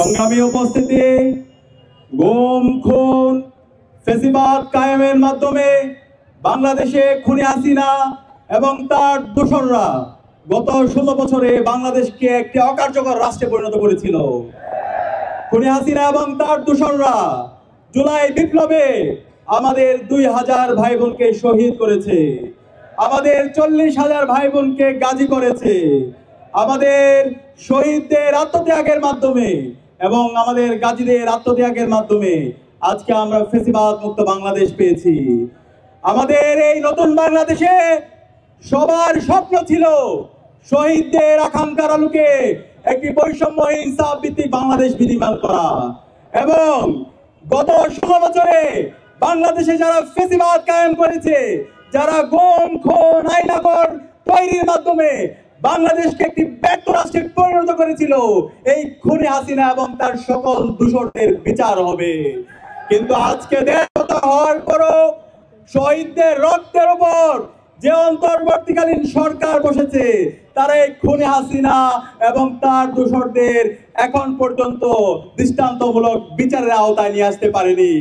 সংগ্রামী উপস্থিতি, গুম খুন ফেসিবাদ কায়েমের মাধ্যমে বাংলাদেশে খুনি হাসিনা এবং তার দোসররা গত 16 বছরে বাংলাদেশকে একটি অকার্যকর রাষ্ট্রে পরিণত করেছিল। খুনি হাসিনা এবং তার দোসররা জুলাই বিপ্লবে আমাদের 2000 ভাই বোনকে শহীদ করেছে, আমাদের 40,000 ভাই বোনকে গাজী করেছে। আমাদের শহীদদের আত্মত্যাগের মাধ্যমে এবং আমাদের গাজীদের আত্মত্যাগের মাধ্যমে আজকে আমরা ফেসিবাদ মুক্ত বাংলাদেশ পেয়েছি। আমাদের এই নতুন বাংলাদেশে সবার স্বপ্ন ছিল শহীদদের আকাঙ্ক্ষার আলোকে একটি বৈষম্যহীন ইনসাফ ভিত্তিক বাংলাদেশ বিনির্মাণ করা। এবং গত 16 বছরে বাংলাদেশে যারা ফেসিবাদ কায়েম করেছে, যারা গুম খুন আইনাগর তৈরির মাধ্যমে বাংলাদেশকে একটি ব্যর্থ রাষ্ট্রে পরিণত করেছিল, এই খুনি হাসিনা এবং তার সকল দোষরদের বিচার হবে। কিন্তু আজকে দেশটা হওয়ার পরও শহীদদের রক্তের উপর যে অন্তর্বর্তীকালীন সরকার বসেছে, তারা এই খুনি হাসিনা এবং তার দোসরদের এখন পর্যন্ত দৃষ্টান্তমূলক বিচারের আওতায় নিয়ে আসতে পারেনি।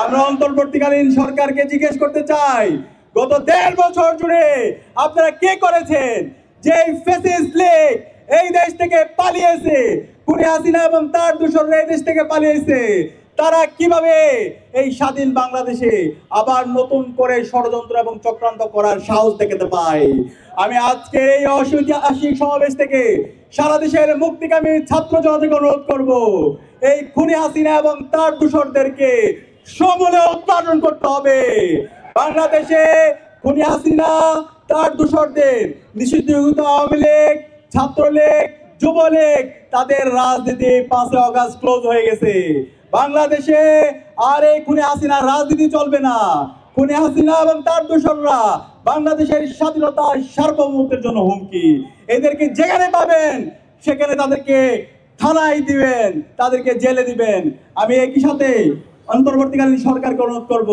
আমরা অন্তর্বর্তীকালীন সরকারকে জিজ্ঞেস করতে চাই, গত 1.5 বছর জুড়ে আপনারা কি করেছেন? যে ফ্যাসিস্ট লীগ এই দেশ থেকে পালিয়েছে, খুনি হাসিনা এবং তার দোসররা এই দেশ থেকে পালিয়েছে, তারা কিভাবে এই স্বাধীন বাংলাদেশে আবার নতুন করে ষড়যন্ত্র এবং চক্রান্ত করার সাহস দেখাতে পায়? আমি আজকে এই ঐতিহাসিক সমাবেশ থেকে সারা দেশের মুক্তিকামী ছাত্র জনতাকে অনুরোধ করব, এই খুনি হাসিনা এবং তার দোসরদেরকে সমূলে উৎপাদন করতে হবে। বাংলাদেশে খুনি হাসিনা তার দোসরদের নিষিদ্ধ আওয়ামী লীগ, ছাত্রলীগ, যুবলীগ, তাদের রাজনীতি 5 আগস্ট ক্লোজ হয়ে গেছে। বাংলাদেশে আর এই খুনি হাসিনার রাজনীতি চলবে না। খুনি হাসিনা এবং তার দোসররা বাংলাদেশের স্বাধীনতা সার্বভৌমত্বের জন্য হুমকি। এদেরকে যেখানে পাবেন সেখানে তাদেরকে থানায় দিবেন, তাদেরকে জেলে দিবেন। আমি একই সাথে অন্তর্বর্তীকালীন সরকারকে অনুরোধ করব,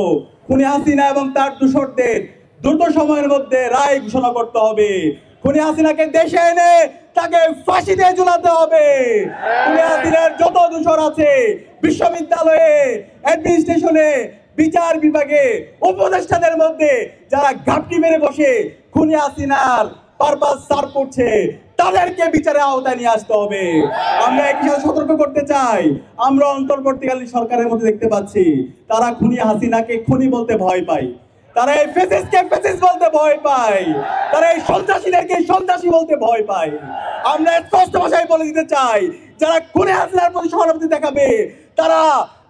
খুনি হাসিনা এবং তার দোসরদের দ্রুত সময়ের মধ্যে রায় ঘোষণা করতে হবে। খুনি হাসিনাকে দেশে এনে তাকে ফাঁসি দিয়ে ঝুলাতে হবে। খুনি হাসিনার যত দোসর আছে বিশ্ববিদ্যালয়ে, অ্যাডমিনিস্ট্রেশনে, বিচার বিভাগে, উপদেষ্টাদের মধ্যে যারা ঘাপটি মেরে বসে খুনি হাসিনার পারপাস সার্ভ করছে, তাদেরকে বিচারের আওতায় নিয়ে আসতে হবে। আমরা একই সাথে সতর্ক করতে চাই, আমরা অন্তর্বর্তীকালীন সরকারের মধ্যে দেখতে পাচ্ছি তারা খুনি হাসিনাকে খুনি বলতে ভয় পায়, তারা এই ফ্যাসিস্টকে ফ্যাসিস্ট বলতে ভয় পায়, তারা এই সন্ত্রাসীদেরকে সন্ত্রাসী বলতে ভয় পায়। আমরা স্পষ্ট ভাষায় বলে দিতে চাই, যারা খুনি হাসিনার প্রতি সহানুভূতি দেখাবে, তারা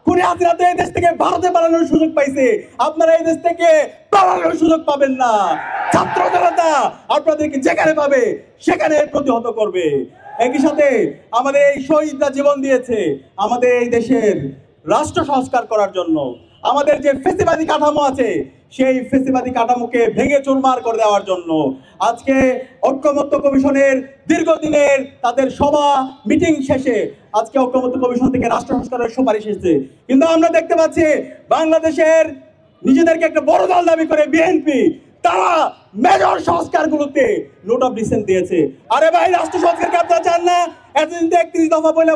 খুনি হাসিনা তো এই দেশ থেকে ভারতে পালানোর সুযোগ পাইছে, আপনারা এই দেশ থেকে পালানোর সুযোগ পাবেন না। ছাত্র জনতা আপনাদেরকে যেখানে পাবে সেখানে প্রতিহত করবে। একই সাথে আমাদের এই শহীদরা জীবন দিয়েছে আমাদের এই দেশের রাষ্ট্র সংস্কার করার জন্য। আমাদের যে ফেসিবাদী কাঠামো আছে সেই ফেসিবাদী কাঠামোকে ভেঙে চুরমার করে দেওয়ার জন্য আজকে ঐক্যমত্য কমিশনের দীর্ঘদিনের তাদের সভা মিটিং শেষে আজকে ঐক্যমত্য কমিশন থেকে রাষ্ট্র সংস্কারের সুপারিশ এসেছে। কিন্তু আমরা দেখতে পাচ্ছি বাংলাদেশের নিজেদেরকে একটা বড় দল দাবি করে বিএনপি, তারা মেজর সংস্কারগুলোতে নোট অফ ডিসেন্ট দিয়েছে। আরে ভাই, রাষ্ট্র সংস্কারকে আপনারা চান না? এতদিন 31 দফা বইলা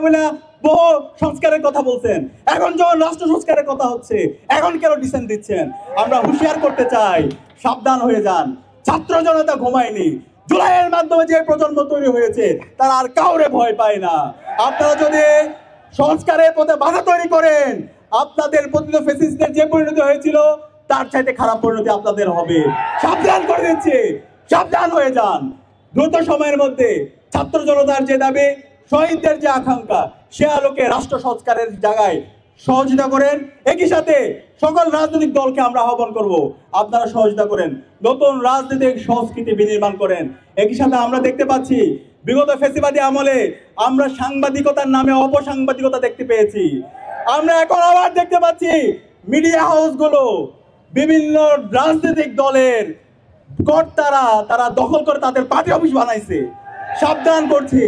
বহু সংস্কারের কথা বলছেন, এখন যখন রাষ্ট্র সংস্কারের কথা হচ্ছে এখন কেন ডিসেন্ট দিচ্ছেন? আমরা হুঁশিয়ার করতে চাই, সাবধান হয়ে যান। ছাত্র জনতা ঘুমায়নি। জুলাইয়ের মাধ্যমে যে প্রজন্ম তৈরি হয়েছে তারা আর কাউরে ভয় পায় না। আপনারা যদি সংস্কারের পথে বাধা তৈরি করেন, আপনাদের পতিত ফ্যাসিস্টদের যে পরিণতি হয়েছিল তার চাইতে খারাপ পরিণতি আপনাদের হবে। সাবধান করে দিচ্ছি, সাবধান হয়ে যান। দ্রুত সময়ের মধ্যে ছাত্র জনতার যে দাবি, শহীদদের যে আকাঙ্ক্ষা, সে আলোকে রাষ্ট্র সংস্কারের জায়গায় সহযোগিতা করেন। একই সাথে সকল রাজনৈতিক দলকে আমরা আহ্বান করব, আপনারা সহযোগিতা করেন, নতুন রাজনৈতিক সংস্কৃতি বিনির্মাণ করেন। একই সাথে আমরা দেখতে পাচ্ছি বিগত ফ্যাসিবাদী আমলে আমরা সাংবাদিকতার নামে অপসাংবাদিকতা দেখতে পেয়েছি। আমরা এখন আবার দেখতে পাচ্ছি মিডিয়া হাউসগুলো বিভিন্ন রাজনৈতিক দলের কর্তারা তারা দখল করে তাদের পার্টি অফিস বানাইছে। সাবধান করছি,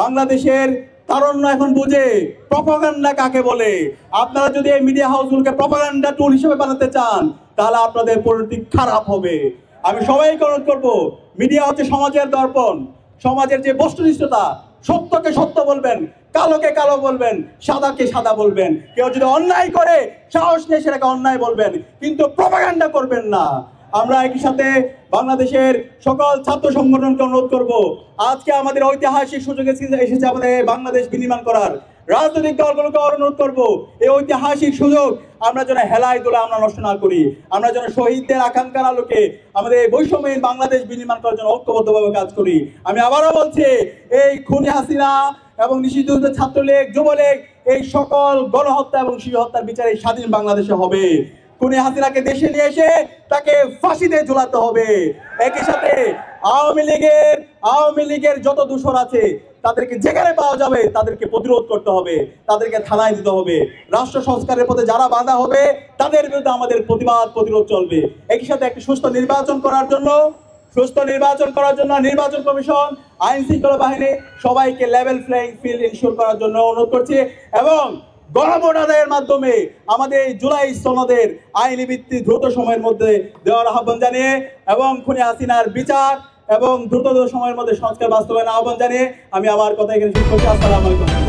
বাংলাদেশের তারুণ্য এখন বুঝে প্রপাগান্ডা কাকে বলে। আপনারা যদি এই মিডিয়া হাউসগুলোকে প্রপাগান্ডা টুল হিসেবে বানাতে চান তাহলে আপনাদের পরিণতি খারাপ হবে। আমি সবাইকে অনুরোধ করবো, মিডিয়া হচ্ছে সমাজের দর্পণ, সমাজের যে বস্তুনিষ্ঠতা সত্যকে সত্য বলবেন, কালোকে কালো বলবেন, সাদাকে সাদা বলবেন। কেউ যদি অন্যায় করে সাহস নিয়ে সেটাকে অন্যায় বলবেন, কিন্তু প্রপাগান্ডা করবেন না। আমরা একই সাথে বাংলাদেশের সকল ছাত্র সংগঠনকে অনুরোধ করব, আজকে আমাদের ঐতিহাসিক সুযোগ এসেছে আমাদের বাংলাদেশ বিনির্মাণ করার। রাজনৈতিক দলগুলোকে অনুরোধ করব, এই ঐতিহাসিক সুযোগ আমরা যেন হেলায় দোলা আমরা নষ্ট না করি। আমরা যেন শহীদদের আকাঙ্ক্ষার আলোকে আমাদের এই বৈষম্যহীন বাংলাদেশ বিনির্মাণ করার জন্য ঐক্যবদ্ধভাবে কাজ করি। আমি আবারও বলছি, এই খুনি হাসিনা এবং নিষিদ্ধ ছাত্রলীগ, যুবলীগ, এই সকল গণহত্যা এবং শিশু হত্যার বিচারে স্বাধীন বাংলাদেশে হবে। খুনি হাসিনাকে দেশে নিয়ে এসে তাকে ফাঁসিতে ঝুলাতে হবে। একই সাথে আওয়ামী লীগের যত দূষণ আছে তাদেরকে যেখানে পাওয়া যাবে তাদেরকে প্রতিরোধ করতে হবে, তাদেরকে থানায় দিতে হবে। রাষ্ট্র সংস্কারের পথে যারা বাধা হবে তাদের বিরুদ্ধে আমাদের প্রতিরোধ চলবে। একই সাথে একটি সুস্থ নির্বাচন করার জন্য নির্বাচন কমিশন, আইন শৃঙ্খলা বাহিনী সবাইকে লেভেল প্লেইং ফিল্ড ইনশিওর করার জন্য অনুরোধ করছি এবং গণভোট আদায়ের মাধ্যমে আমাদের এই জুলাই সনদের আইনি ভিত্তি দ্রুত সময়ের মধ্যে দেওয়ার আহ্বান জানিয়ে এবং খুনি হাসিনার বিচার এবং দ্রুত সময়ের মধ্যে সংস্কার বাস্তবায়নের আহ্বান জানিয়ে আমি আমার কথা এখানে শেষ করছি। আসসালামু আলাইকুম।